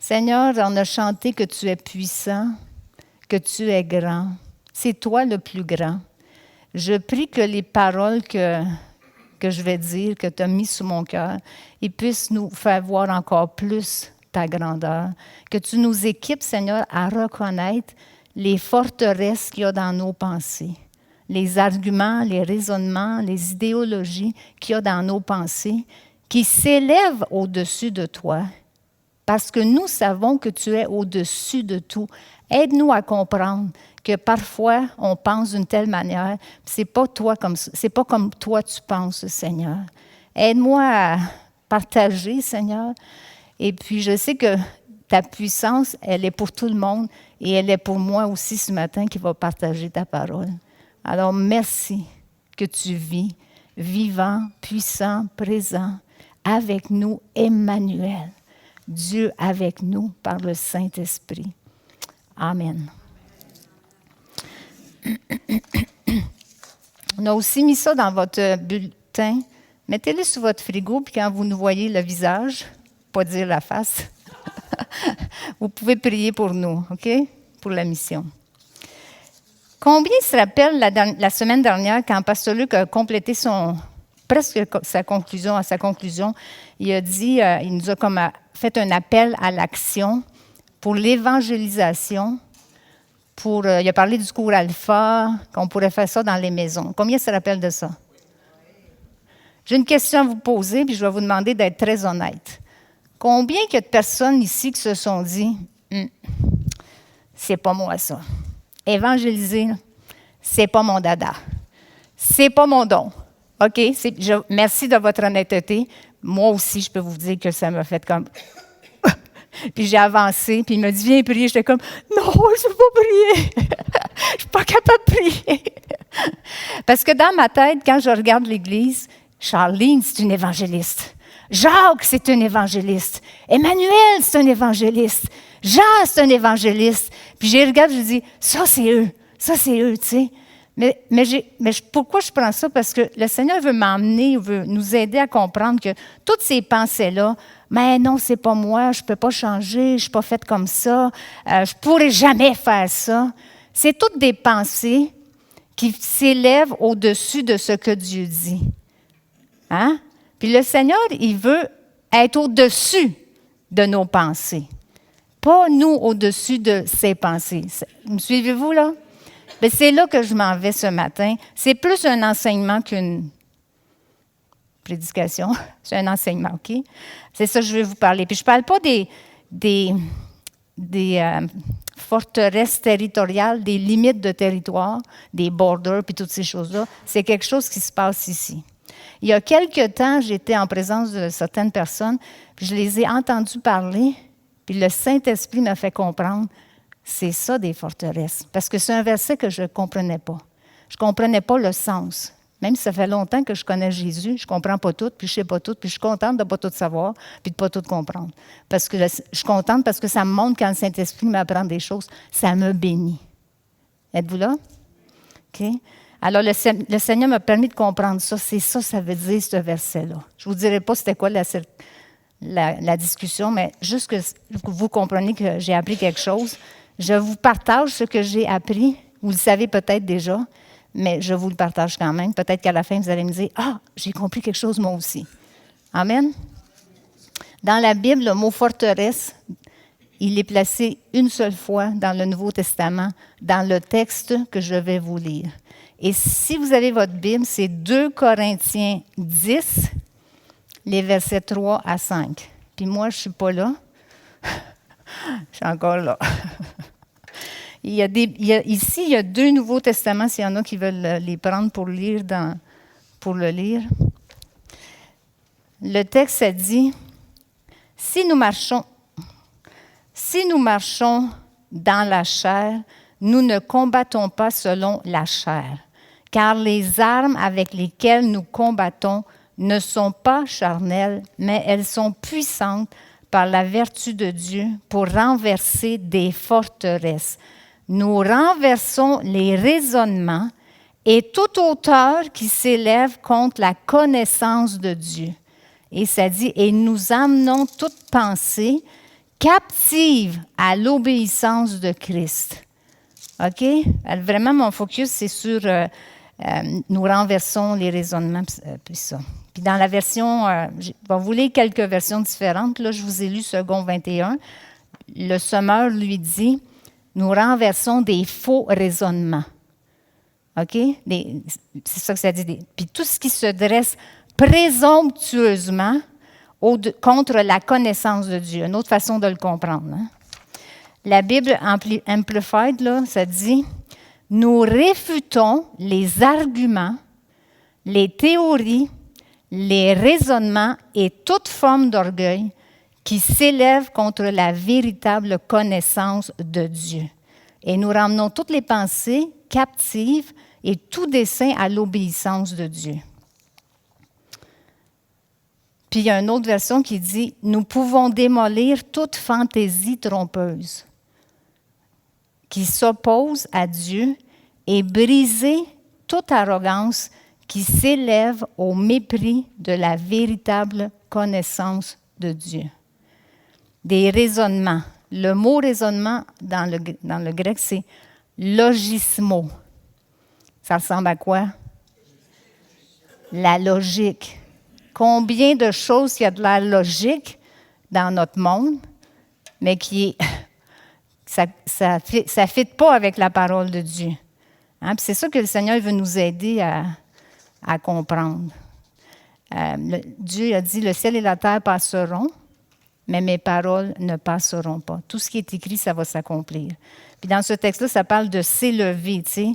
Seigneur, on a chanté que tu es puissant, que tu es grand. C'est toi le plus grand. Je prie que les paroles que je vais dire, que tu as mis sous mon cœur, ils puissent nous faire voir encore plus ta grandeur. Que tu nous équipes, Seigneur, à reconnaître les forteresses qu'il y a dans nos pensées, les arguments, les raisonnements, les idéologies qu'il y a dans nos pensées, qui s'élèvent au-dessus de toi, parce que nous savons que tu es au-dessus de tout. Aide-nous à comprendre que parfois, on pense d'une telle manière, c'est pas comme toi tu penses, Seigneur. Aide-moi à partager, Seigneur. Et puis, je sais que ta puissance, elle est pour tout le monde et elle est pour moi aussi ce matin qui va partager ta parole. Alors, merci que tu vis, vivant, puissant, présent, avec nous, Emmanuel. Dieu avec nous par le Saint-Esprit. Amen. On a aussi mis ça dans votre bulletin. Mettez-le sur votre frigo, puis quand vous nous voyez le visage, pas dire la face, vous pouvez prier pour nous, OK? Pour la mission. Combien se rappellent la semaine dernière, quand Pasteur Luc a complété sa conclusion, il a dit, il nous a fait un appel à l'action pour l'évangélisation. Il a parlé du cours Alpha, qu'on pourrait faire ça dans les maisons. Combien se rappellent de ça? J'ai une question à vous poser, puis je vais vous demander d'être très honnête. Combien il y a de personnes ici qui se sont dit c'est pas moi ça. Évangéliser, c'est pas mon dada. C'est pas mon don. OK? Merci de votre honnêteté. Moi aussi, je peux vous dire que ça m'a fait comme... Puis j'ai avancé, puis il m'a dit, viens prier. J'étais comme, non, je ne peux pas prier. Je ne suis pas capable de prier. Parce que dans ma tête, quand je regarde l'Église, Charline, c'est une évangéliste. Jacques, c'est un évangéliste. Emmanuel, c'est un évangéliste. Jean, c'est un évangéliste. Puis je regarde, je dis, ça, c'est eux, tu sais. Mais pourquoi je prends ça? Parce que le Seigneur veut m'emmener, veut nous aider à comprendre que toutes ces pensées-là, mais non, c'est pas moi, je ne peux pas changer, je ne suis pas faite comme ça, je ne pourrai jamais faire ça. C'est toutes des pensées qui s'élèvent au-dessus de ce que Dieu dit. Hein? Puis le Seigneur, il veut être au-dessus de nos pensées. Pas nous au-dessus de ses pensées. Me suivez-vous là? Bien, c'est là que je m'en vais ce matin. C'est plus un enseignement qu'une prédication. C'est un enseignement, OK? C'est ça que je vais vous parler. Puis je ne parle pas des forteresses territoriales, des limites de territoire, des borders, puis toutes ces choses-là. C'est quelque chose qui se passe ici. Il y a quelque temps, j'étais en présence de certaines personnes, puis je les ai entendues parler, puis le Saint-Esprit m'a fait comprendre. C'est ça, des forteresses. Parce que c'est un verset que je ne comprenais pas. Je ne comprenais pas le sens. Même si ça fait longtemps que je connais Jésus, je ne comprends pas tout, puis je ne sais pas tout, puis je suis contente de ne pas tout savoir, puis de ne pas tout comprendre. Parce que je suis contente parce que ça me montre quand le Saint-Esprit m'apprend des choses, ça me bénit. Êtes-vous là? OK? Alors, le Seigneur m'a permis de comprendre ça. C'est ça, ça veut dire, ce verset-là. Je ne vous dirai pas c'était quoi la discussion, mais juste que vous compreniez que j'ai appris quelque chose. Je vous partage ce que j'ai appris. Vous le savez peut-être déjà, mais je vous le partage quand même. Peut-être qu'à la fin, vous allez me dire « Ah, j'ai compris quelque chose moi aussi. » Amen. Dans la Bible, le mot « forteresse », il est placé une seule fois dans le Nouveau Testament, dans le texte que je vais vous lire. Et si vous avez votre Bible, c'est 2 Corinthiens 10, les versets 3 à 5. Puis moi, je ne suis pas là. Je suis encore là. Ici, il y a 2 Nouveaux Testaments, s'il y en a qui veulent les prendre pour le lire. Le texte, ça dit, si nous marchons dans la chair, nous ne combattons pas selon la chair, car les armes avec lesquelles nous combattons ne sont pas charnelles, mais elles sont puissantes par la vertu de Dieu pour renverser des forteresses. Nous renversons les raisonnements et toute hauteur qui s'élève contre la connaissance de Dieu. Et ça dit, et nous amenons toute pensée captive à l'obéissance de Christ. OK? Alors, vraiment, mon focus, c'est sur nous renversons les raisonnements, puis ça. Puis dans la version, je vais vous lire quelques versions différentes. Là, je vous ai lu Second 21. Le Sommeur lui dit, nous renversons des faux raisonnements. OK? C'est ça que ça dit. Puis tout ce qui se dresse présomptueusement contre la connaissance de Dieu. Une autre façon de le comprendre. Hein? La Bible Amplified, là, ça dit, nous réfutons les arguments, les théories, les raisonnements et toute forme d'orgueil qui s'élèvent contre la véritable connaissance de Dieu. Et nous ramenons toutes les pensées captives et tout dessein à l'obéissance de Dieu. Puis il y a une autre version qui dit « Nous pouvons démolir toute fantaisie trompeuse qui s'oppose à Dieu et briser toute arrogance qui s'élève au mépris de la véritable connaissance de Dieu. » Des raisonnements. Le mot raisonnement dans le grec, c'est logismo. Ça ressemble à quoi? La logique. Combien de choses il y a de la logique dans notre monde, mais ça ne fit pas avec la parole de Dieu. Hein? C'est ça que le Seigneur veut nous aider à comprendre. Dieu a dit, le ciel et la terre passeront, mais mes paroles ne passeront pas. Tout ce qui est écrit, ça va s'accomplir. Puis dans ce texte-là, ça parle de s'élever, tu sais,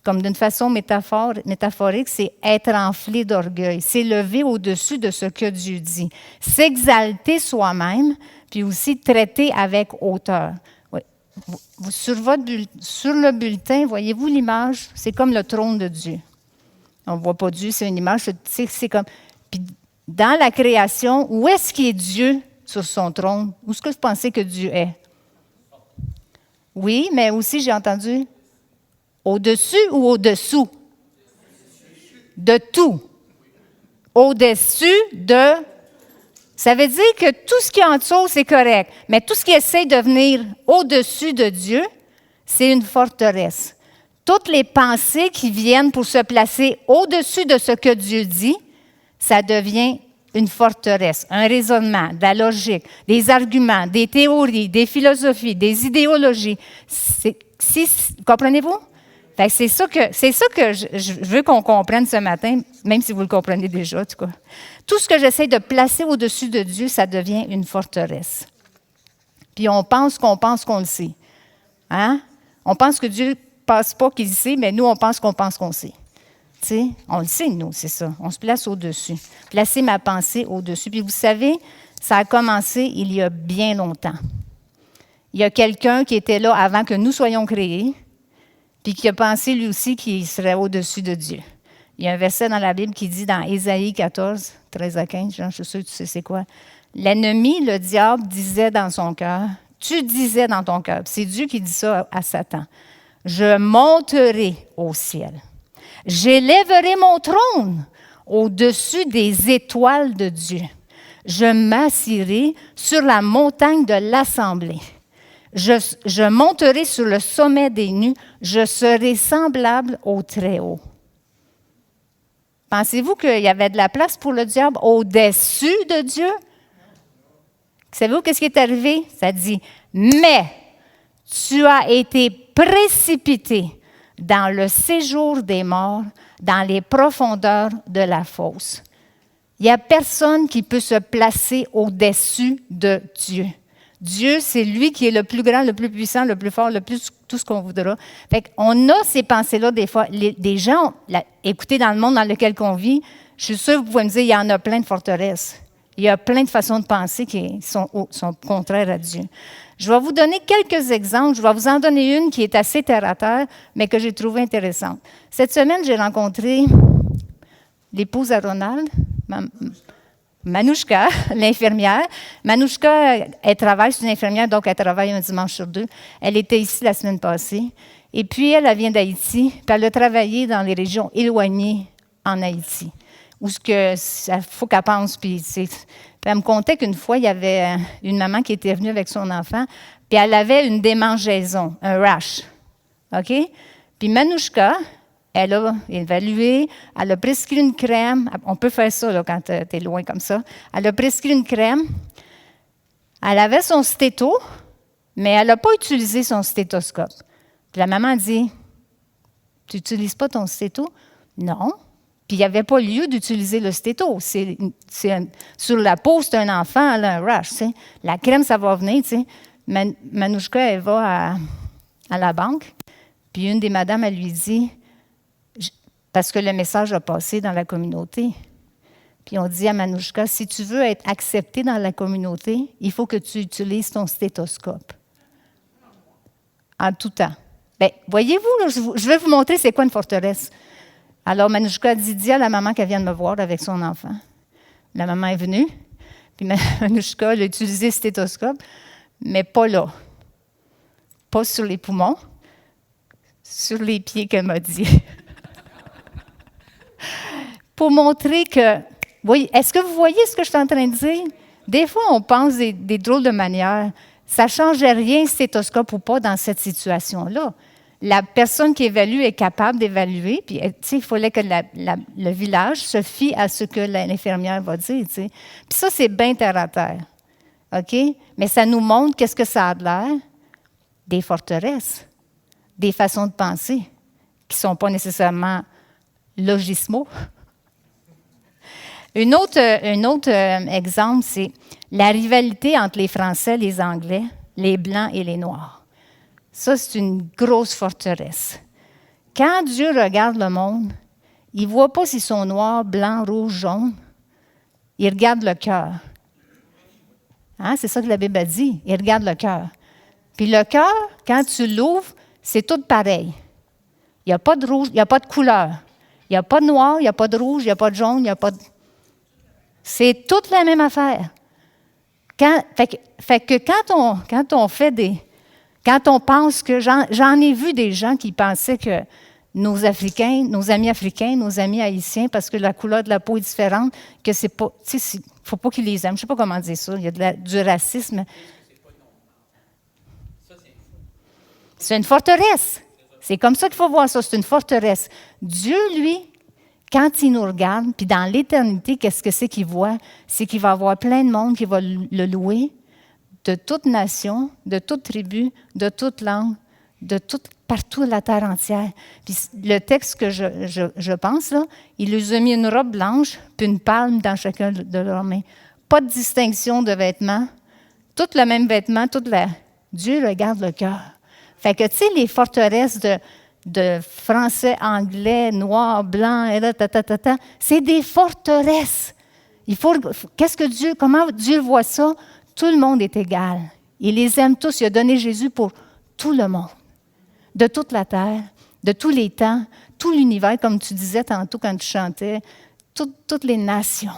comme d'une façon métaphorique, c'est être enflé d'orgueil, s'élever au-dessus de ce que Dieu dit, s'exalter soi-même, puis aussi traiter avec hauteur. Oui. Sur le bulletin, voyez-vous l'image? C'est comme le trône de Dieu. On ne voit pas Dieu, c'est une image, c'est comme... Puis dans la création, où est-ce qu'il est Dieu sur son trône? Où est-ce que vous pensez que Dieu est? Oui, mais aussi, j'ai entendu... Au-dessus ou au-dessous? De tout. Au-dessus de... Ça veut dire que tout ce qui est en dessous, c'est correct. Mais tout ce qui essaie de venir au-dessus de Dieu, c'est une forteresse. Toutes les pensées qui viennent pour se placer au-dessus de ce que Dieu dit, ça devient une forteresse, un raisonnement, de la logique, des arguments, des théories, des philosophies, des idéologies. Comprenez-vous? Fait que c'est ça que je veux qu'on comprenne ce matin, même si vous le comprenez déjà, en tout cas. Tout ce que j'essaie de placer au-dessus de Dieu, ça devient une forteresse. Puis on pense qu'on le sait. Hein? On pense que Dieu ne pense pas qu'il sait, mais nous, on pense qu'on sait. Tu sais, on le sait, nous, c'est ça. On se place au-dessus. Placer ma pensée au-dessus. Puis vous savez, ça a commencé il y a bien longtemps. Il y a quelqu'un qui était là avant que nous soyons créés, puis qui a pensé lui aussi qu'il serait au-dessus de Dieu. Il y a un verset dans la Bible qui dit dans Ésaïe 14, 13 à 15, Jean, je suis sûr que tu sais c'est quoi. L'ennemi, le diable, disait dans son cœur, tu disais dans ton cœur, c'est Dieu qui dit ça à Satan, je monterai au ciel, j'élèverai mon trône au-dessus des étoiles de Dieu, je m'assirai sur la montagne de l'assemblée. Je monterai sur le sommet des nues, je serai semblable au Très-Haut. Pensez-vous qu'il y avait de la place pour le diable au-dessus de Dieu? Savez-vous qu'est-ce qui est arrivé? Ça dit, mais tu as été précipité dans le séjour des morts, dans les profondeurs de la fosse. Il n'y a personne qui peut se placer au-dessus de Dieu. Dieu, c'est lui qui est le plus grand, le plus puissant, le plus fort, le plus tout ce qu'on voudra. Fait qu'on a ces pensées-là des fois. Des gens, écoutez, dans le monde dans lequel on vit, je suis sûre que vous pouvez me dire, il y en a plein de forteresses. Il y a plein de façons de penser qui sont contraires à Dieu. Je vais vous donner quelques exemples. Je vais vous en donner une qui est assez terre-à-terre, mais que j'ai trouvée intéressante. Cette semaine, j'ai rencontré l'épouse à Ronald, Manouchka, l'infirmière. Manouchka, elle travaille, c'est une infirmière, donc elle travaille un dimanche sur deux. Elle était ici la semaine passée. Et puis, elle vient d'Haïti, puis elle a travaillé dans les régions éloignées en Haïti, où il faut qu'elle pense. Puis elle me contait qu'une fois, il y avait une maman qui était venue avec son enfant, puis elle avait une démangeaison, un rash. OK? Puis Manouchka, elle a évalué, elle a prescrit une crème. On peut faire ça là, quand tu es loin comme ça. Elle a prescrit une crème. Elle avait son stéto, mais elle n'a pas utilisé son stéthoscope. Puis la maman dit, « Tu n'utilises pas ton stéto? » Non. Puis il n'y avait pas lieu d'utiliser le stéto. Sur la peau, c'est un enfant, elle a un rash. T'sais. La crème, ça va venir. Manouchka, elle va à la banque. Puis une des madames, elle lui dit, parce que le message a passé dans la communauté. Puis on dit à Manouchka, si tu veux être accepté dans la communauté, il faut que tu utilises ton stéthoscope. En tout temps. Bien, voyez-vous, là, je vais vous montrer c'est quoi une forteresse. Alors Manouchka a dit à la maman qu'elle vient de me voir avec son enfant. La maman est venue, puis Manouchka a utilisé le stéthoscope, mais pas là. Pas sur les poumons, sur les pieds qu'elle m'a dit. Pour montrer que, voyez, est-ce que vous voyez ce que je suis en train de dire? Des fois, on pense des drôles de manières. Ça ne change rien, stéthoscope ou pas, dans cette situation-là. La personne qui évalue est capable d'évaluer, puis il fallait que le village se fie à ce que l'infirmière va dire. T'sais. Puis ça, c'est bien terre à terre. OK? Mais ça nous montre qu'est-ce que ça a de l'air? Des forteresses, des façons de penser qui ne sont pas nécessairement logismaux. Un autre exemple, c'est la rivalité entre les Français, les Anglais, les Blancs et les Noirs. Ça, c'est une grosse forteresse. Quand Dieu regarde le monde, il ne voit pas s'ils sont noirs, blancs, rouges, jaunes. Il regarde le cœur. Hein? C'est ça que la Bible a dit. Il regarde le cœur. Puis le cœur, quand tu l'ouvres, c'est tout pareil. Il n'y a pas de rouge, il n'y a pas de couleur. Il n'y a pas de noir, il n'y a pas de rouge, il n'y a pas de jaune, il n'y a pas de... C'est toute la même affaire. Fait que quand on pense que... J'en ai vu des gens qui pensaient que nos Africains, nos amis africains, nos amis haïtiens, parce que la couleur de la peau est différente, que c'est pas... Tu sais, il ne faut pas qu'ils les aiment. Je ne sais pas comment dire ça. Il y a du racisme. C'est une forteresse. C'est comme ça qu'il faut voir ça. C'est une forteresse. Dieu, lui, quand il nous regarde, puis dans l'éternité, qu'est-ce que c'est qu'il voit? C'est qu'il va avoir plein de monde qui va le louer, de toute nation, de toute tribu, de toute langue, partout de la terre entière. Puis le texte que je pense, là, il les a mis une robe blanche, puis une palme dans chacun de leurs mains. Pas de distinction de vêtements. Tout le même vêtement, Dieu regarde le cœur. Fait que, tu sais, les forteresses de français, anglais, noir, blanc, c'est des forteresses. Comment Dieu voit ça? Tout le monde est égal. Il les aime tous. Il a donné Jésus pour tout le monde, de toute la terre, de tous les temps, tout l'univers, comme tu disais tantôt quand tu chantais, toutes les nations.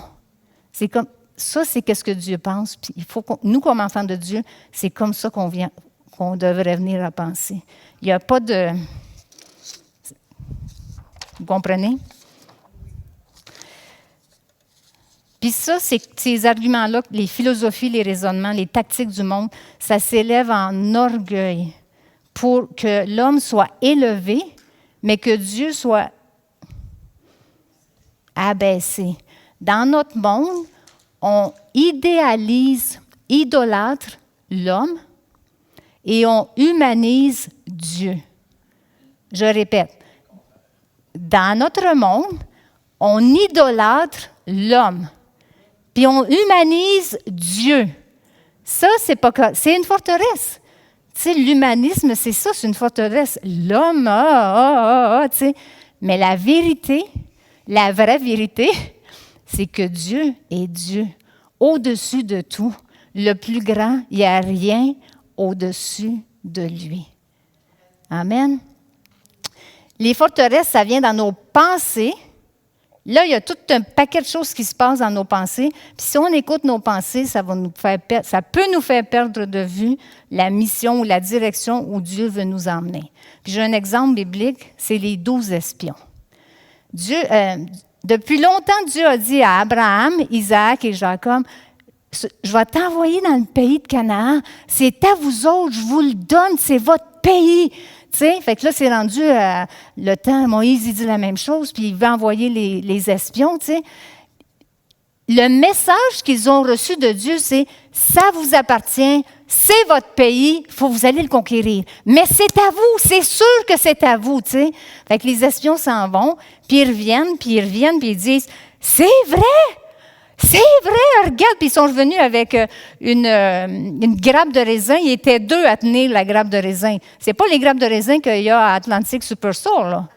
C'est comme ça, c'est qu'est-ce que Dieu pense. Puis il faut nous, comme enfants de Dieu, c'est comme ça qu'on devrait venir à penser. Il n'y a pas de... Vous comprenez? Puis ça, ces arguments-là, les philosophies, les raisonnements, les tactiques du monde, ça s'élève en orgueil pour que l'homme soit élevé, mais que Dieu soit abaissé. Dans notre monde, on idolâtre l'homme et on humanise Dieu. Je répète, dans notre monde, on idolâtre l'homme, puis on humanise Dieu. Ça, c'est une forteresse. Tu sais, l'humanisme, c'est ça, c'est une forteresse. L'homme, tu sais. Mais la vérité, la vraie vérité, c'est que Dieu est Dieu, au-dessus de tout. Le plus grand, il n'y a rien au-dessus de lui. Amen. Les forteresses, ça vient dans nos pensées. Là, il y a tout un paquet de choses qui se passent dans nos pensées. Puis si on écoute nos pensées, ça peut nous faire perdre de vue la mission ou la direction où Dieu veut nous emmener. Puis j'ai un exemple biblique, c'est les 12 espions. Depuis longtemps, Dieu a dit à Abraham, Isaac et Jacob, je vais t'envoyer dans le pays de Canaan. C'est à vous autres, je vous le donne, c'est votre pays. Tu sais, fait que là, c'est rendu le temps. Moïse, il dit la même chose, puis il va envoyer les espions, tu sais. Le message qu'ils ont reçu de Dieu, c'est « ça vous appartient, c'est votre pays, vous allez le conquérir. Mais c'est à vous, c'est sûr que c'est à vous. » tu sais. Fait que les espions s'en vont, puis ils reviennent, puis ils disent « c'est vrai! C'est vrai, regarde! » Puis ils sont revenus avec une grappe de raisin. Ils étaient 2 à tenir la grappe de raisin. C'est pas les grappes de raisin qu'il y a à Atlantic Superstore, là.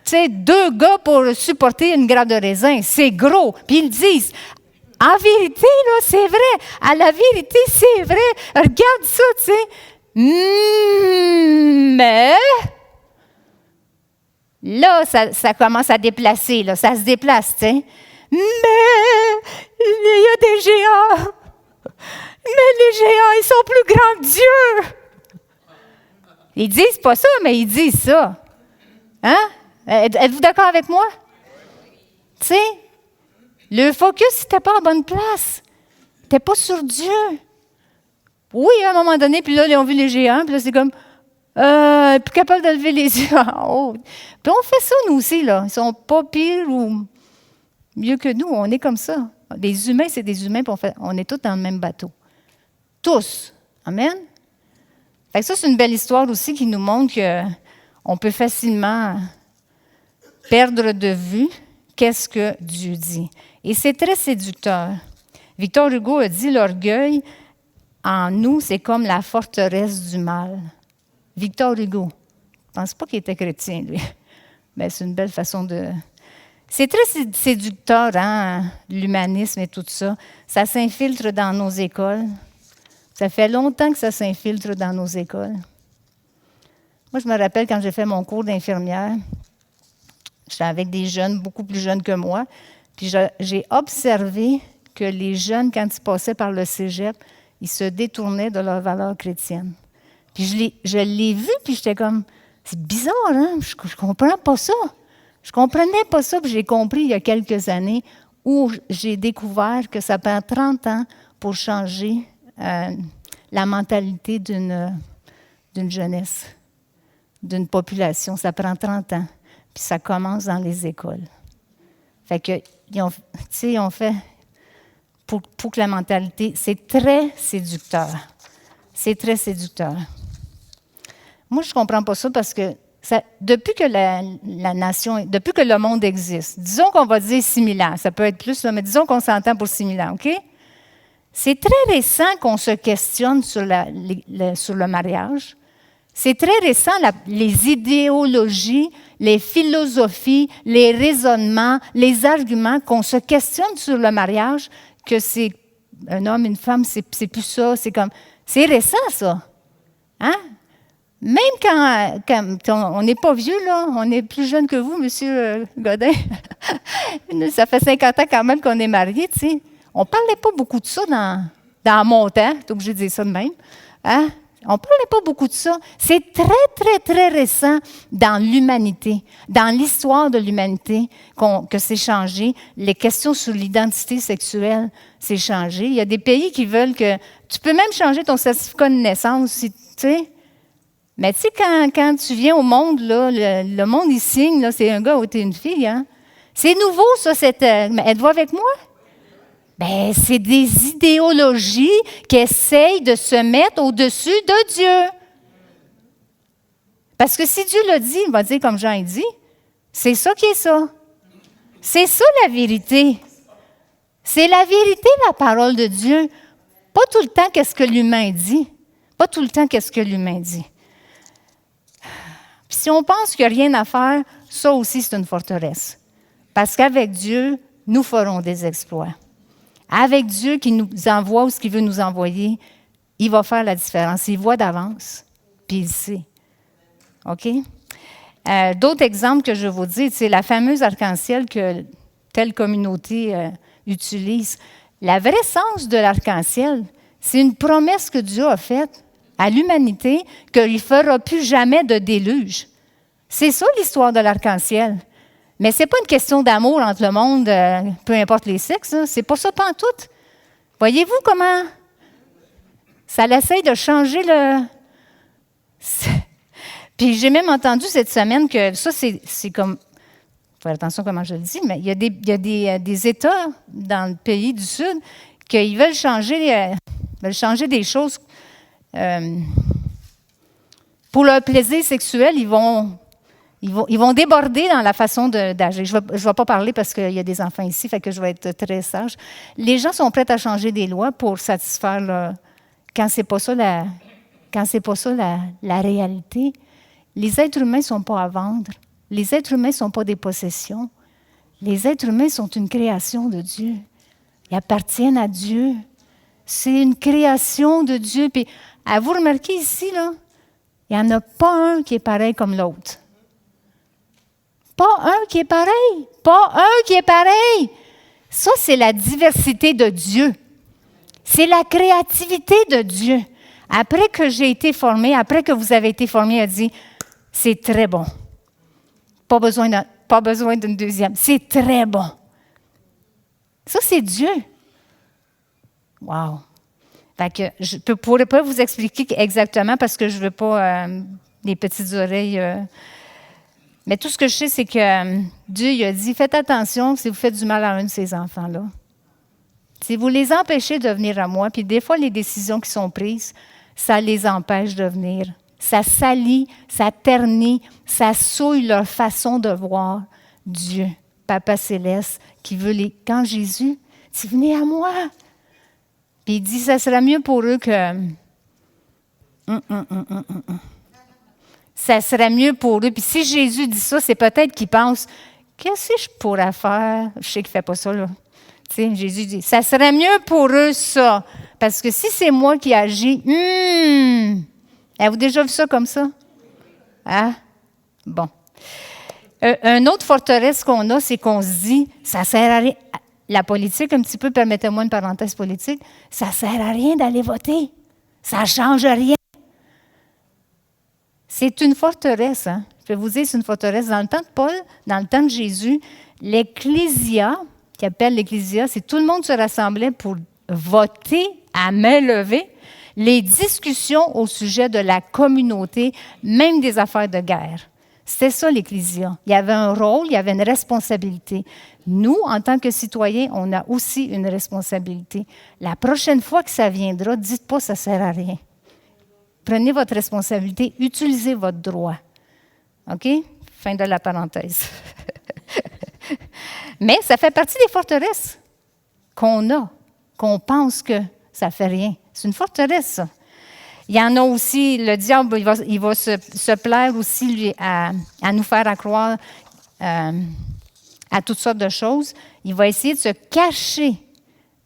Tu sais, 2 gars pour supporter une grappe de raisin, c'est gros. Puis ils disent, en vérité, là, c'est vrai. À la vérité, c'est vrai. Regarde ça, tu sais. Mais là, ça commence à déplacer, là, ça se déplace, tu sais. Mais il y a des géants. Mais les géants, ils sont plus grands que Dieu. Ils disent pas ça, mais ils disent ça. Hein? Êtes-vous d'accord avec moi? Tu sais, le focus n'était pas à bonne place. Il n'était pas sur Dieu. Oui, à un moment donné, puis là, ils ont vu les géants, puis là, c'est comme, plus capable de lever les yeux en haut. Puis on fait ça, nous aussi, là. Ils sont pas pires ou mieux que nous. On est comme ça. Les humains, c'est des humains, puis on est tous dans le même bateau. Tous. Amen? Fait que ça, c'est une belle histoire aussi qui nous montre qu'on peut facilement perdre de vue qu'est-ce que Dieu dit. Et c'est très séducteur. Victor Hugo a dit, l'orgueil en nous, c'est comme la forteresse du mal. Victor Hugo. Je ne pense pas qu'il était chrétien, lui. Mais c'est une belle façon de... C'est très séducteur, hein, l'humanisme et tout ça. Ça s'infiltre dans nos écoles. Ça fait longtemps que ça s'infiltre dans nos écoles. Moi, je me rappelle quand j'ai fait mon cours d'infirmière, j'étais avec des jeunes, beaucoup plus jeunes que moi, puis j'ai observé que les jeunes, quand ils passaient par le cégep, ils se détournaient de leurs valeurs chrétiennes. Puis je l'ai vu, puis j'étais comme, c'est bizarre, hein? Je comprends pas ça. Je comprenais pas ça, puis j'ai compris il y a quelques années où j'ai découvert que ça prend 30 ans pour changer la mentalité d'une jeunesse, d'une population. Ça prend 30 ans. Puis ça commence dans les écoles. Fait que, ils ont fait pour que la mentalité, c'est très séducteur. C'est très séducteur. Moi, je ne comprends pas ça parce que depuis que la nation, depuis que le monde existe, disons qu'on va dire 6 000 ans, ça peut être plus, mais disons qu'on s'entend pour 6 000 ans, OK? C'est très récent qu'on se questionne sur le mariage. C'est très récent, les idéologies, les philosophies, les raisonnements, les arguments, qu'on se questionne sur le mariage, que c'est un homme, une femme, c'est plus ça, c'est récent, ça. Hein? Même quand on n'est pas vieux, là, on est plus jeune que vous, M. Godin. Ça fait 50 ans quand même qu'on est mariés, tu sais. On ne parlait pas beaucoup de ça dans mon temps, tu es obligé de dire ça de même. Hein? On ne parlait pas beaucoup de ça. C'est très, très, très récent dans l'humanité, dans l'histoire de l'humanité que c'est changé. Les questions sur l'identité sexuelle, c'est changé. Il y a des pays qui veulent que... Tu peux même changer ton certificat de naissance, tu sais. Mais tu sais, quand tu viens au monde, là, le monde, il signe, là, c'est un gars ou t'es une fille. Hein? C'est nouveau, ça. Mais êtes-vous avec moi? Bien, c'est des idéologies qui essayent de se mettre au-dessus de Dieu. Parce que si Dieu le dit, il va dire comme Jean dit, c'est ça qui est ça. C'est ça la vérité. C'est la vérité, la parole de Dieu. Pas tout le temps qu'est-ce que l'humain dit. Pas tout le temps qu'est-ce que l'humain dit. Puis si on pense qu'il n'y a rien à faire, ça aussi c'est une forteresse. Parce qu'avec Dieu, nous ferons des exploits. Avec Dieu qui nous envoie où ce qu'il veut nous envoyer, il va faire la différence. Il voit d'avance, puis il sait. OK? D'autres exemples que je vais vous dire, c'est la fameuse arc-en-ciel que telle communauté utilise. La vraie sens de l'arc-en-ciel, c'est une promesse que Dieu a faite à l'humanité qu'il ne fera plus jamais de déluge. C'est ça l'histoire de l'arc-en-ciel. Mais ce n'est pas une question d'amour entre le monde, peu importe les sexes. Hein. C'est pas ça pantoute. Voyez-vous comment ça essaie de changer le... Puis j'ai même entendu cette semaine que ça, c'est comme... Faut faire attention comment je le dis, mais il y a des États dans le pays du Sud qu'ils veulent changer des choses. Pour leur plaisir sexuel, ils vont déborder dans la façon d'agir. Je ne vais pas parler parce qu'il y a des enfants ici, fait que je vais être très sage. Les gens sont prêts à changer des lois pour satisfaire leur... Quand c'est pas ça la réalité. Les êtres humains ne sont pas à vendre. Les êtres humains ne sont pas des possessions. Les êtres humains sont une création de Dieu. Ils appartiennent à Dieu. C'est une création de Dieu. Puis, à vous remarquer ici, là, il n'y en a pas un qui est pareil comme l'autre. Pas un qui est pareil. Pas un qui est pareil. Ça, c'est la diversité de Dieu. C'est la créativité de Dieu. Après que j'ai été formée, après que vous avez été formés, il a dit, c'est très bon. Pas besoin d'une deuxième. C'est très bon. Ça, c'est Dieu. Wow. Fait que je ne pourrais pas vous expliquer exactement parce que je ne veux pas des petites oreilles. Mais tout ce que je sais, c'est que Dieu il a dit, faites attention si vous faites du mal à un de ces enfants-là. Si vous les empêchez de venir à moi, puis des fois, les décisions qui sont prises, ça les empêche de venir. Ça salit, ça ternit, ça souille leur façon de voir Dieu, Papa Céleste, qui veut les... Quand Jésus dit, venez à moi. Puis il dit, ça sera mieux pour eux que... Ça serait mieux pour eux. Puis si Jésus dit ça, c'est peut-être qu'il pense, qu'est-ce que je pourrais faire? Je sais qu'il ne fait pas ça, là. Tu sais, Jésus dit, ça serait mieux pour eux, ça. Parce que si c'est moi qui agis, avez-vous déjà vu ça comme ça? Hein? Bon. Une autre forteresse qu'on a, c'est qu'on se dit, ça sert à rien. La politique, un petit peu, permettez-moi une parenthèse politique, ça sert à rien d'aller voter. Ça ne change rien. C'est une forteresse. Hein? Je vais vous dire, c'est une forteresse. Dans le temps de Paul, dans le temps de Jésus, l'Ecclésia, qui appelle l'Ecclésia, c'est tout le monde se rassemblait pour voter à main levée les discussions au sujet de la communauté, même des affaires de guerre. C'était ça, l'Ecclésia. Il y avait un rôle, il y avait une responsabilité. Nous, en tant que citoyens, on a aussi une responsabilité. La prochaine fois que ça viendra, dites pas « ça ne sert à rien ». Prenez votre responsabilité, utilisez votre droit. OK? Fin de la parenthèse. Mais ça fait partie des forteresses qu'on pense que ça ne fait rien. C'est une forteresse, ça. Il y en a aussi, le diable, il va se plaire aussi lui, à nous faire croire à toutes sortes de choses. Il va essayer de se cacher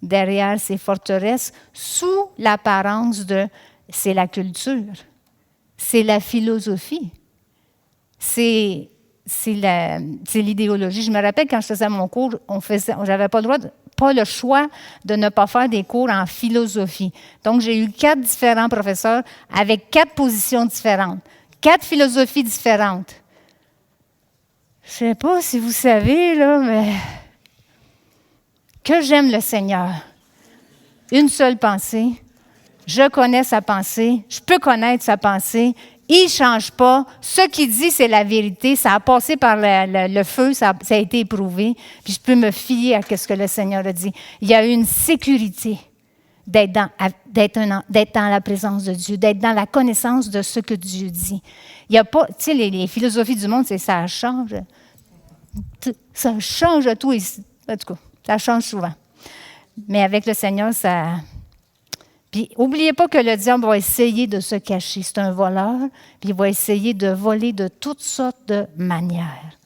derrière ces forteresses sous l'apparence de c'est la culture, c'est la philosophie, c'est l'idéologie. Je me rappelle quand je faisais mon cours, j'avais pas le choix de ne pas faire des cours en philosophie. Donc, j'ai eu 4 différents professeurs avec 4 positions différentes, 4 philosophies différentes. Je ne sais pas si vous savez, là, mais que j'aime le Seigneur. Une seule pensée. Je connais sa pensée. Je peux connaître sa pensée. Il ne change pas. Ce qu'il dit, c'est la vérité. Ça a passé par le feu, ça a été éprouvé. Puis je peux me fier à ce que le Seigneur a dit. Il y a une sécurité d'être dans la présence de Dieu, d'être dans la connaissance de ce que Dieu dit. Il n'y a pas, tu sais, les philosophies du monde, c'est ça change. Ça change tout ici. En tout cas, ça change souvent. Mais avec le Seigneur, ça... Puis, n'oubliez pas que le diable va essayer de se cacher. C'est un voleur, puis il va essayer de voler de toutes sortes de manières.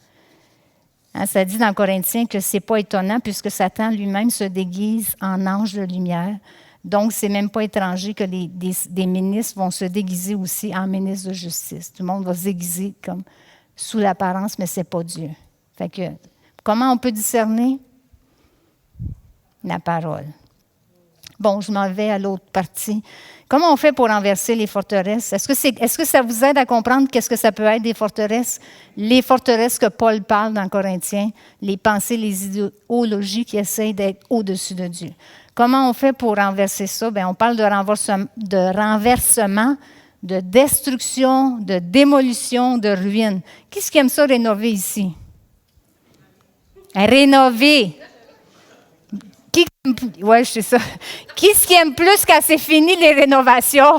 Hein, ça dit dans Corinthiens que ce n'est pas étonnant puisque Satan lui-même se déguise en ange de lumière. Donc, ce n'est même pas étranger que des ministres vont se déguiser aussi en ministres de justice. Tout le monde va se déguiser comme sous l'apparence, mais ce n'est pas Dieu. Fait que, comment on peut discerner? La parole. Bon, je m'en vais à l'autre partie. Comment on fait pour renverser les forteresses? Est-ce que ça vous aide à comprendre qu'est-ce que ça peut être des forteresses? Les forteresses que Paul parle dans Corinthiens, les pensées, les idéologies qui essayent d'être au-dessus de Dieu. Comment on fait pour renverser ça? Bien, on parle de renversement, de destruction, de démolition, de ruine. Qui est-ce qui aime ça rénover ici? Rénover. Oui, je sais ça. Qui est-ce qui aime plus quand c'est fini les rénovations?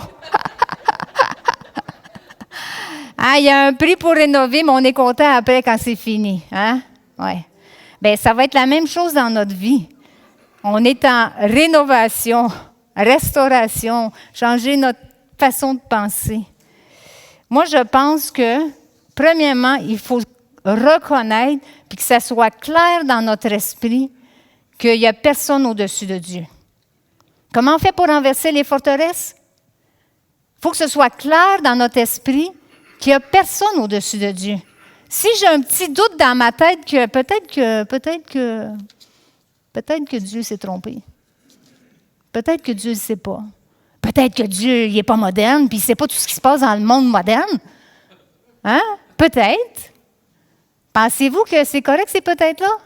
Ah, il y a un prix pour rénover, mais on est content après quand c'est fini. Hein? Ouais. Bien, ça va être la même chose dans notre vie. On est en rénovation, restauration, changer notre façon de penser. Moi, je pense que, premièrement, il faut reconnaître, puis que ça soit clair dans notre esprit, qu'il n'y a personne au-dessus de Dieu. Comment on fait pour renverser les forteresses? Il faut que ce soit clair dans notre esprit qu'il n'y a personne au-dessus de Dieu. Si j'ai un petit doute dans ma tête que peut-être que Dieu s'est trompé. Peut-être que Dieu ne sait pas. Peut-être que Dieu n'est pas moderne, puis il ne sait pas tout ce qui se passe dans le monde moderne. Hein? Peut-être. Pensez-vous que c'est correct ces peut-être-là?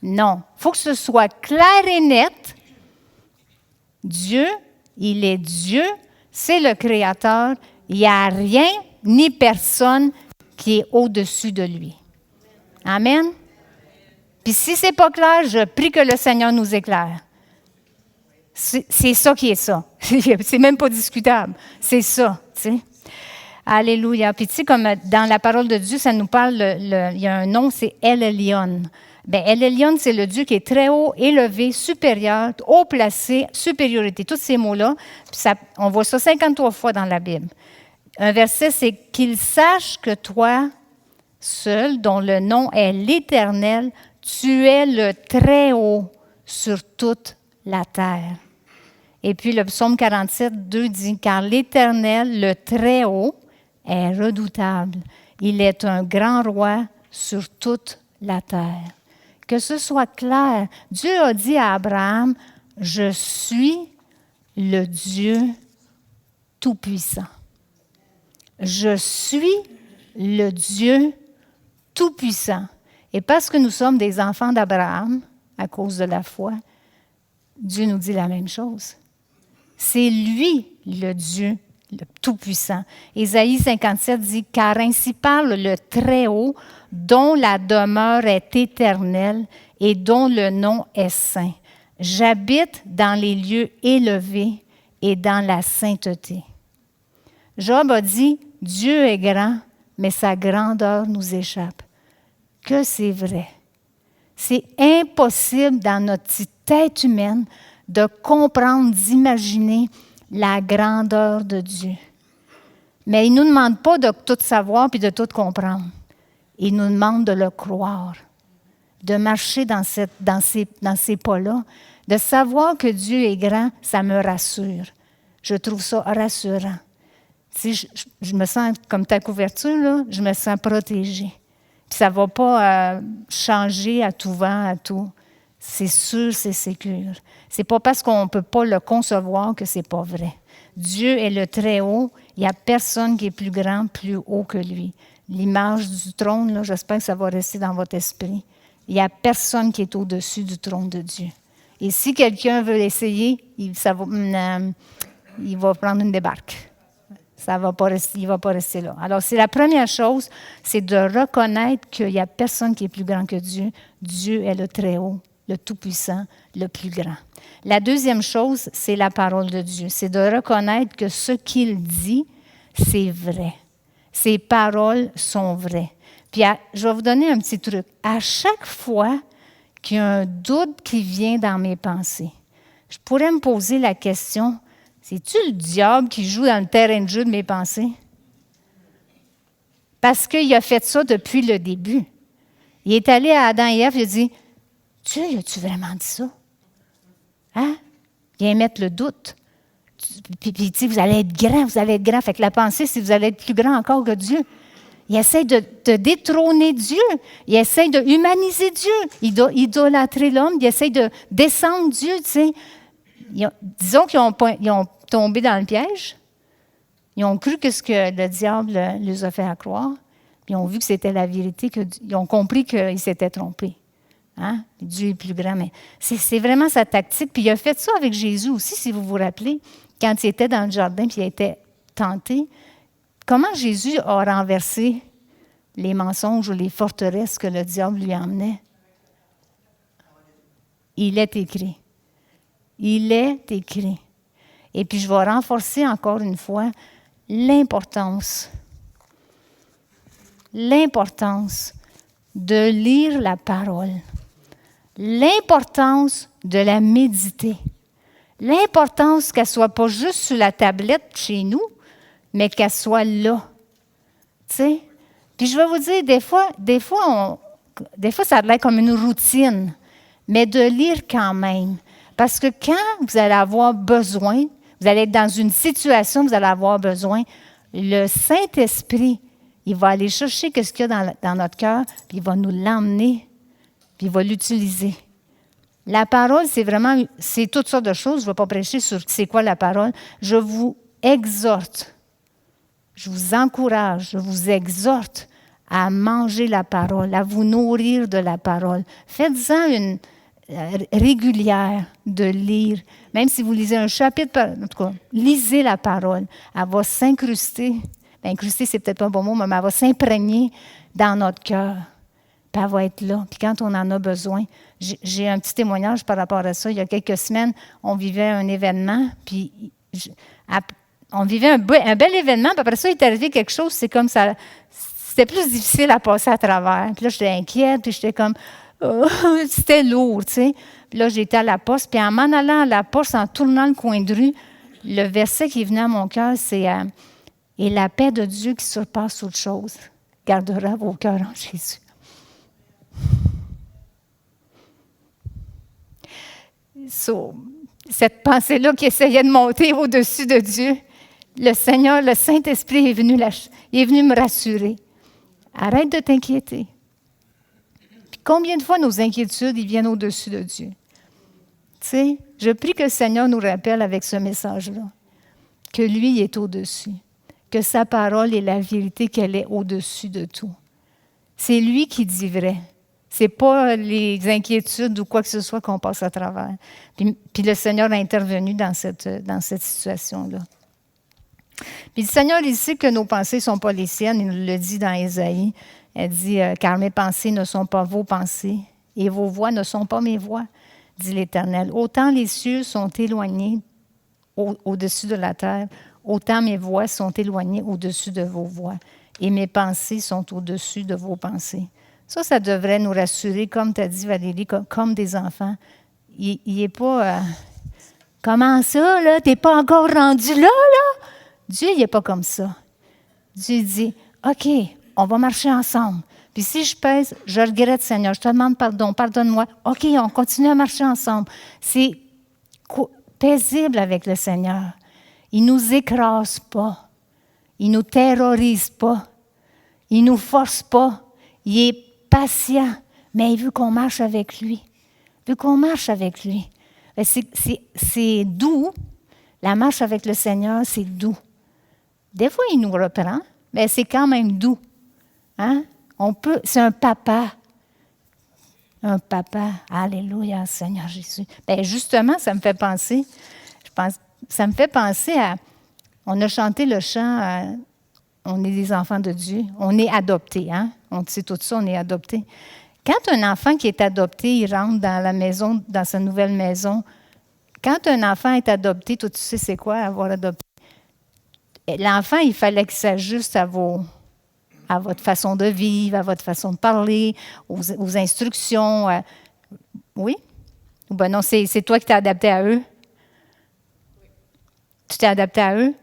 Non. Il faut que ce soit clair et net. Dieu, il est Dieu, c'est le Créateur. Il n'y a rien ni personne qui est au-dessus de lui. Amen. Puis si ce n'est pas clair, je prie que le Seigneur nous éclaire. C'est ça qui est ça. C'est même pas discutable. C'est ça, tu sais. Alléluia. Puis tu sais, comme dans la parole de Dieu, ça nous parle, il y a un nom, c'est El Elyon. Bien, El Elyon, c'est le Dieu qui est très haut, élevé, supérieur, haut placé, supériorité. Tous ces mots-là, on voit ça 53 fois dans la Bible. Un verset, c'est « Qu'il sache que toi, seul, dont le nom est l'Éternel, tu es le très haut sur toute la terre. » Et puis le psaume 47, 2 dit « Car l'Éternel, le très haut, est redoutable. Il est un grand roi sur toute la terre. » Que ce soit clair. Dieu a dit à Abraham, « Je suis le Dieu Tout-Puissant. » Je suis le Dieu Tout-Puissant. Et parce que nous sommes des enfants d'Abraham, à cause de la foi, Dieu nous dit la même chose. C'est lui le Dieu le Tout-Puissant. Ésaïe 57 dit « Car ainsi parle le Très-Haut, dont la demeure est éternelle et dont le nom est saint. J'habite dans les lieux élevés et dans la sainteté. » Job a dit « Dieu est grand, mais sa grandeur nous échappe. » Que c'est vrai. C'est impossible dans notre petite tête humaine de comprendre, d'imaginer la grandeur de Dieu. Mais il ne nous demande pas de tout savoir puis de tout comprendre. Il nous demande de le croire, de marcher dans ces pas-là, de savoir que Dieu est grand, ça me rassure. Je trouve ça rassurant. Si je me sens comme ta couverture, là, je me sens protégée. Puis ça ne va pas changer à tout vent, à tout. C'est sûr, c'est sécure. Ce n'est pas parce qu'on ne peut pas le concevoir que ce n'est pas vrai. Dieu est le Très-Haut. Il n'y a personne qui est plus grand, plus haut que lui. L'image du trône, là, j'espère que ça va rester dans votre esprit. Il n'y a personne qui est au-dessus du trône de Dieu. Et si quelqu'un veut l'essayer, il va prendre une débarque. Il ne va pas rester là. Alors, c'est la première chose, c'est de reconnaître qu'il n'y a personne qui est plus grand que Dieu. Dieu est le Très-Haut, le Tout-Puissant, le plus grand. La deuxième chose, c'est la parole de Dieu. C'est de reconnaître que ce qu'il dit, c'est vrai. Ses paroles sont vraies. Puis, je vais vous donner un petit truc. À chaque fois qu'il y a un doute qui vient dans mes pensées, je pourrais me poser la question, c'est-tu le diable qui joue dans le terrain de jeu de mes pensées? Parce qu'il a fait ça depuis le début. Il est allé à Adam et Ève, il a dit, « Dieu, as-tu vraiment dit ça? » Hein? Il vient mettre le doute. Puis il dit, vous allez être grand, vous allez être grand. Fait que la pensée, c'est vous allez être plus grand encore que Dieu. Il essaie de détrôner Dieu. Il essaie de humaniser Dieu. Il doit idolâtrer l'homme. Il essaie de descendre Dieu, tu sais. disons qu'ils ont tombé dans le piège. Ils ont cru que ce que le diable les a fait à croire. Puis ils ont vu que c'était la vérité. Ils ont compris qu'ils s'étaient trompés. Hein? Dieu est plus grand. Mais c'est vraiment sa tactique. Puis il a fait ça avec Jésus aussi, si vous vous rappelez, quand il était dans le jardin puis il a été tenté. Comment Jésus a renversé les mensonges ou les forteresses que le diable lui emmenait? Il est écrit. Il est écrit. Et puis, je vais renforcer encore une fois l'importance de lire la parole, l'importance de la méditer, l'importance qu'elle ne soit pas juste sur la tablette chez nous, mais qu'elle soit là. Tu sais? Puis je vais vous dire, des fois, ça a l'air comme une routine, mais de lire quand même. Parce que quand vous allez avoir besoin, vous allez être dans une situation où vous allez avoir besoin, le Saint-Esprit, il va aller chercher ce qu'il y a dans notre cœur, puis il va nous l'emmener, puis il va l'utiliser. La parole, c'est toutes sortes de choses. Je ne vais pas prêcher sur c'est quoi la parole. Je vous exhorte, je vous encourage, je vous exhorte à manger la parole, à vous nourrir de la parole. Faites-en une régulière de lire. Même si vous lisez un chapitre, en tout cas, lisez la parole. Elle va s'incruster. Bien, incruster, c'est peut-être pas un bon mot, mais elle va s'imprégner dans notre cœur. Puis elle va être là. Puis quand on en a besoin, j'ai un petit témoignage par rapport à ça. Il y a quelques semaines, on vivait un événement, puis on vivait un bel événement, puis après ça, il est arrivé quelque chose, c'est comme ça, c'était plus difficile à passer à travers. Puis là, j'étais inquiète, puis j'étais comme, c'était lourd, tu sais. Puis là, j'étais à la poste, puis en m'en allant à la poste, en tournant le coin de rue, le verset qui venait à mon cœur, c'est « Et la paix de Dieu qui surpasse toute chose gardera vos cœurs en Jésus. » Cette pensée-là qui essayait de monter au-dessus de Dieu, le Seigneur, le Saint-Esprit est venu me rassurer. Arrête de t'inquiéter. Puis combien de fois nos inquiétudes, ils viennent au-dessus de Dieu? Tu sais, je prie que le Seigneur nous rappelle avec ce message-là que lui il est au-dessus, que sa parole est la vérité, qu'elle est au-dessus de tout. C'est lui qui dit vrai. Ce n'est pas les inquiétudes ou quoi que ce soit qu'on passe à travers. Puis le Seigneur a intervenu dans cette situation-là. Puis le Seigneur, il sait que nos pensées ne sont pas les siennes. Il nous le dit dans Ésaïe. Elle dit « Car mes pensées ne sont pas vos pensées, et vos voix ne sont pas mes voix, dit l'Éternel. Autant les cieux sont éloignés au-dessus de la terre, autant mes voix sont éloignées au-dessus de vos voix, et mes pensées sont au-dessus de vos pensées. » Ça devrait nous rassurer, comme tu as dit, Valérie, comme des enfants. Il n'est pas comment ça, là? Tu n'es pas encore rendu là, là? Dieu, il n'est pas comme ça. Dieu dit OK, on va marcher ensemble. Puis si je pèse, je regrette, Seigneur, je te demande pardon, pardonne-moi. OK, on continue à marcher ensemble. C'est paisible avec le Seigneur. Il ne nous écrase pas. Il ne nous terrorise pas. Il ne nous force pas. Il est patient, mais il veut qu'on marche avec lui. Il veut qu'on marche avec lui. C'est doux. La marche avec le Seigneur, c'est doux. Des fois, il nous reprend, mais c'est quand même doux. Hein? C'est un papa. Un papa. Alléluia, Seigneur Jésus. Bien, justement, ça me fait penser, on a chanté le chant on est des enfants de Dieu. On est adoptés, hein? On sait tout ça, on est adoptés. Quand un enfant qui est adopté, il rentre dans la maison, dans sa nouvelle maison, quand un enfant est adopté, toi, tu sais c'est quoi avoir adopté? L'enfant, il fallait qu'il s'ajuste à votre façon de vivre, à votre façon de parler, aux instructions. Oui? Ou bien non, c'est toi qui t'es adapté à eux? Tu t'es adapté à eux?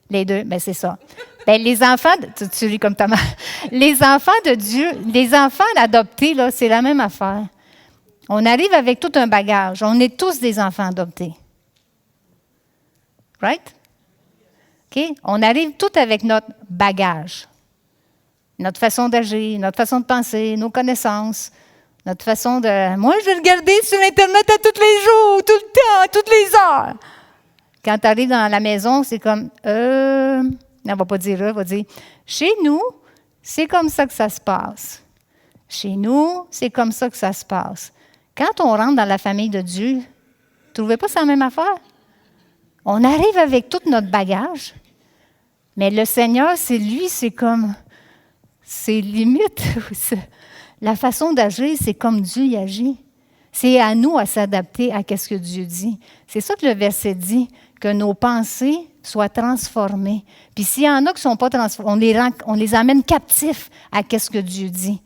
Les deux, bien c'est ça. Bien, les enfants, tu ris comme ta mère. Les enfants de Dieu, les enfants adoptés, là, c'est la même affaire. On arrive avec tout un bagage. On est tous des enfants adoptés. Right? OK? On arrive tout avec notre bagage. Notre façon d'agir, notre façon de penser, nos connaissances. Notre façon de... Moi, je vais regarder sur Internet à tous les jours, tout le temps, à toutes les heures. Quand tu arrives dans la maison, c'est comme... Non, on ne va pas dire on va dire... Chez nous, c'est comme ça que ça se passe. Chez nous, c'est comme ça que ça se passe. Quand on rentre dans la famille de Dieu, vous ne trouvez pas ça la même affaire? On arrive avec tout notre bagage, mais le Seigneur, c'est lui, c'est comme... C'est limite. La façon d'agir, c'est comme Dieu y agit. C'est à nous à s'adapter à ce que Dieu dit. C'est ça que le verset dit, que nos pensées soient transformées. Puis s'il y en a qui ne sont pas transformées, on les amène captifs à ce que Dieu dit.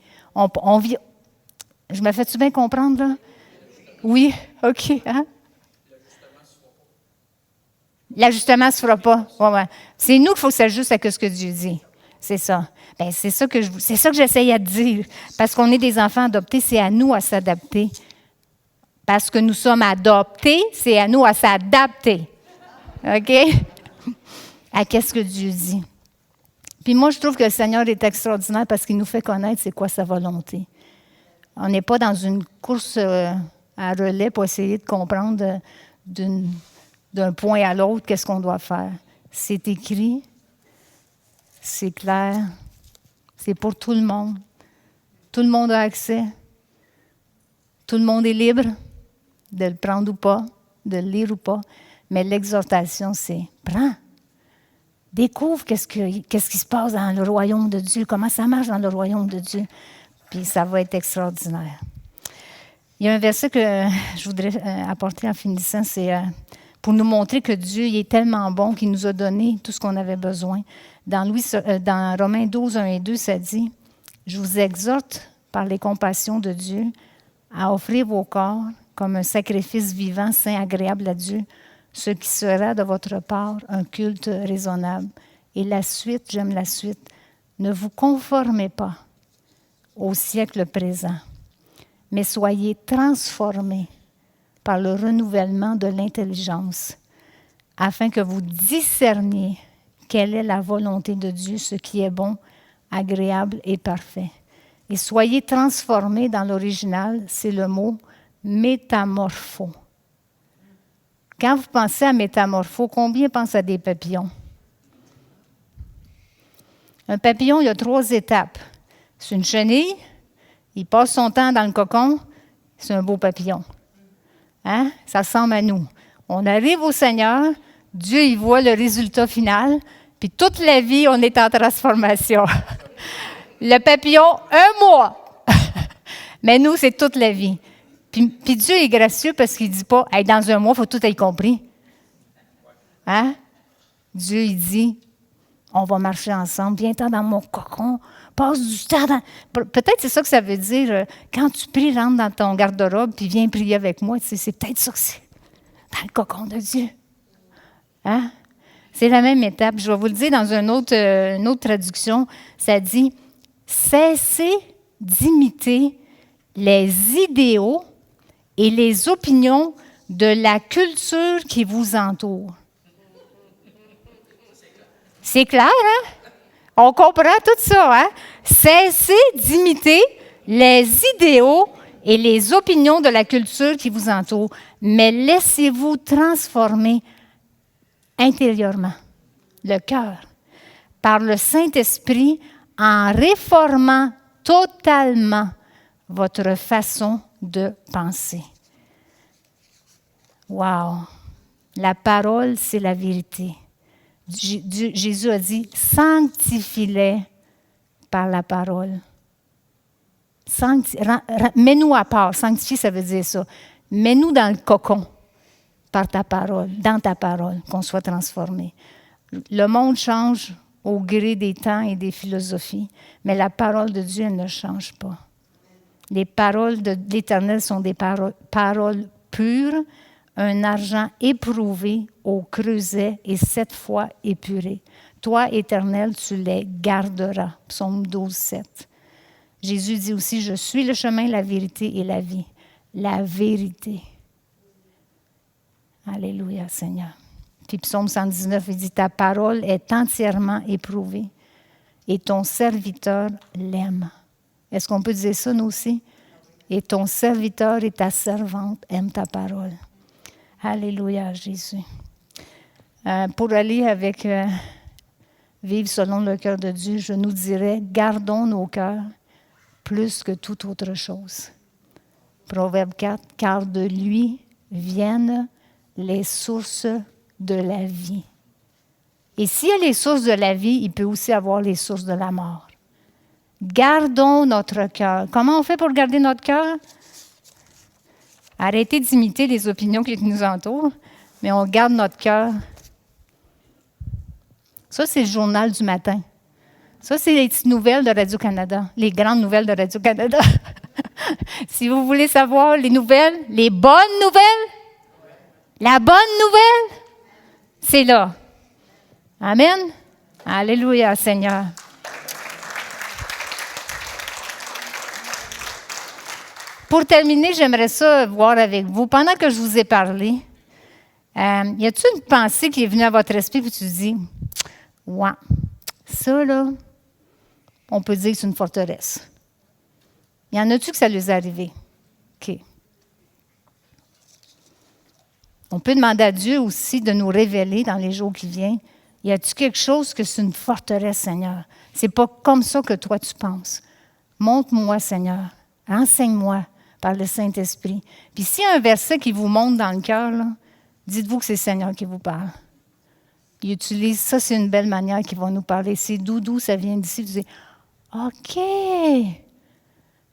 Je me fais-tu bien comprendre, là? Oui, OK. Hein? L'ajustement ne se fera pas. Ouais. C'est nous qu'il faut s'ajuster à ce que Dieu dit. C'est ça. Bien, c'est ça que j'essayais de dire. Parce qu'on est des enfants adoptés, c'est à nous à s'adapter. Parce que nous sommes adoptés, c'est à nous à s'adapter. OK? À ce que Dieu dit. Puis moi, je trouve que le Seigneur est extraordinaire parce qu'il nous fait connaître c'est quoi sa volonté. On n'est pas dans une course à relais pour essayer de comprendre d'un point à l'autre qu'est-ce qu'on doit faire. C'est écrit, c'est clair, c'est pour tout le monde. Tout le monde a accès. Tout le monde est libre de le prendre ou pas, de le lire ou pas. Mais l'exhortation, c'est prends. Découvre qu'est-ce qui se passe dans le royaume de Dieu, comment ça marche dans le royaume de Dieu. Puis ça va être extraordinaire. Il y a un verset que je voudrais apporter en finissant, c'est pour nous montrer que Dieu il est tellement bon qu'il nous a donné tout ce qu'on avait besoin. Dans Romains 12, 1 et 2, ça dit « Je vous exhorte par les compassions de Dieu à offrir vos corps comme un sacrifice vivant, saint, agréable à Dieu, ce qui sera de votre part un culte raisonnable. » Et la suite, j'aime la suite, « Ne vous conformez pas au siècle présent, mais soyez transformés par le renouvellement de l'intelligence, afin que vous discerniez quelle est la volonté de Dieu, ce qui est bon, agréable et parfait. » Et soyez transformés dans l'original, c'est le mot métamorpho. Quand vous pensez à métamorpho, combien pensent à des papillons? Un papillon, il y a 3 étapes. C'est une chenille, il passe son temps dans le cocon, c'est un beau papillon. Hein? Ça ressemble à nous. On arrive au Seigneur, Dieu, il voit le résultat final, puis toute la vie, on est en transformation. Le papillon, 1 mois. Mais nous, c'est toute la vie. Puis Dieu est gracieux parce qu'il ne dit pas, hey, dans 1 mois, il faut tout être compris. Hein? Dieu, il dit, on va marcher ensemble, viens-t'en dans mon cocon, passe du temps dans... Peut-être c'est ça que ça veut dire, quand tu pries, rentre dans ton garde-robe, puis viens prier avec moi, tu sais, c'est peut-être ça que c'est, dans le cocon de Dieu. Hein? C'est la même étape. Je vais vous le dire dans une autre traduction, ça dit, cessez d'imiter les idéaux et les opinions de la culture qui vous entoure. C'est clair, hein? On comprend tout ça, hein? Cessez d'imiter les idéaux et les opinions de la culture qui vous entoure, mais laissez-vous transformer intérieurement, le cœur, par le Saint-Esprit en réformant totalement votre façon de penser. Wow! La parole, c'est la vérité. Jésus a dit, sanctifie-les par la parole. Mets-nous à part. Sanctifier, ça veut dire ça. Mets-nous dans le cocon par ta parole, dans ta parole, qu'on soit transformés. Le monde change au gré des temps et des philosophies, mais la parole de Dieu elle ne change pas. Les paroles de l'Éternel sont des paroles pures, un argent éprouvé au creuset et 7 fois épuré. Toi, Éternel, tu les garderas. Psaume 12, 7. Jésus dit aussi, je suis le chemin, la vérité et la vie. La vérité. Alléluia, Seigneur. Puis Psaume 119, il dit, ta parole est entièrement éprouvée et ton serviteur l'aime. Est-ce qu'on peut dire ça, nous aussi? Et ton serviteur et ta servante aiment ta parole. Alléluia, Jésus. Pour aller avec vivre selon le cœur de Dieu, je nous dirais, gardons nos cœurs plus que toute autre chose. Proverbe 4, car de lui viennent les sources de la vie. Et s'il y a les sources de la vie, il peut aussi avoir les sources de la mort. Gardons notre cœur. Comment on fait pour garder notre cœur? Arrêtez d'imiter les opinions qui nous entourent, mais on garde notre cœur. Ça, c'est le journal du matin. Ça, c'est les petites nouvelles de Radio-Canada, les grandes nouvelles de Radio-Canada. Si vous voulez savoir les nouvelles, les bonnes nouvelles, la bonne nouvelle, c'est là. Amen. Alléluia, Seigneur. Pour terminer, j'aimerais ça voir avec vous. Pendant que je vous ai parlé, y a-t-il une pensée qui est venue à votre esprit et tu te dis, ouais, ça là, on peut dire que c'est une forteresse. Y en a-tu que ça lui est arrivé? OK. On peut demander à Dieu aussi de nous révéler dans les jours qui viennent. Y a-t-il quelque chose que c'est une forteresse, Seigneur? C'est pas comme ça que toi tu penses. Montre-moi, Seigneur. Enseigne-moi par le Saint-Esprit. Puis s'il y a un verset qui vous monte dans le cœur, là, dites-vous que c'est le Seigneur qui vous parle. Il utilise ça, c'est une belle manière qu'il va nous parler. C'est doudou, ça vient d'ici. Vous dites, OK.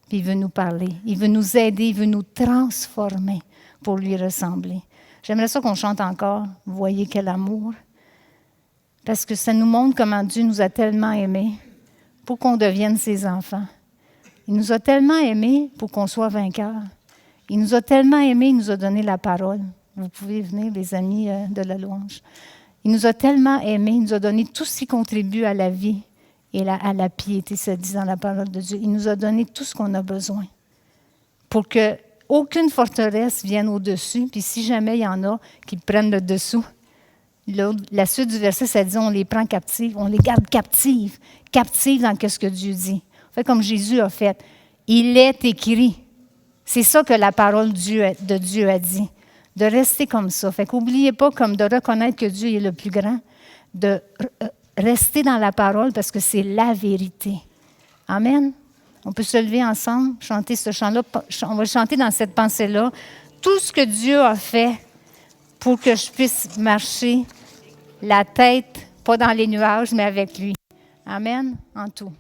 Puis il veut nous parler. Il veut nous aider, il veut nous transformer pour lui ressembler. J'aimerais ça qu'on chante encore. Voyez quel amour. Parce que ça nous montre comment Dieu nous a tellement aimés pour qu'on devienne ses enfants. Il nous a tellement aimés pour qu'on soit vainqueurs. Il nous a tellement aimés, il nous a donné la parole. Vous pouvez venir, les amis de la louange. Il nous a tellement aimés, il nous a donné tout ce qui contribue à la vie et à la piété, ça dit dans la parole de Dieu. Il nous a donné tout ce qu'on a besoin pour qu'aucune forteresse vienne au-dessus. Puis si jamais il y en a qui prennent le dessous, la suite du verset, ça dit on les prend captives, on les garde captives dans ce que Dieu dit. Fait comme Jésus a fait. Il est écrit. C'est ça que la parole de Dieu a dit. De rester comme ça. Fait qu'oubliez pas comme de reconnaître que Dieu est le plus grand, de rester dans la parole parce que c'est la vérité. Amen. On peut se lever ensemble, chanter ce chant-là. On va chanter dans cette pensée-là. Tout ce que Dieu a fait pour que je puisse marcher la tête, pas dans les nuages, mais avec lui. Amen. En tout.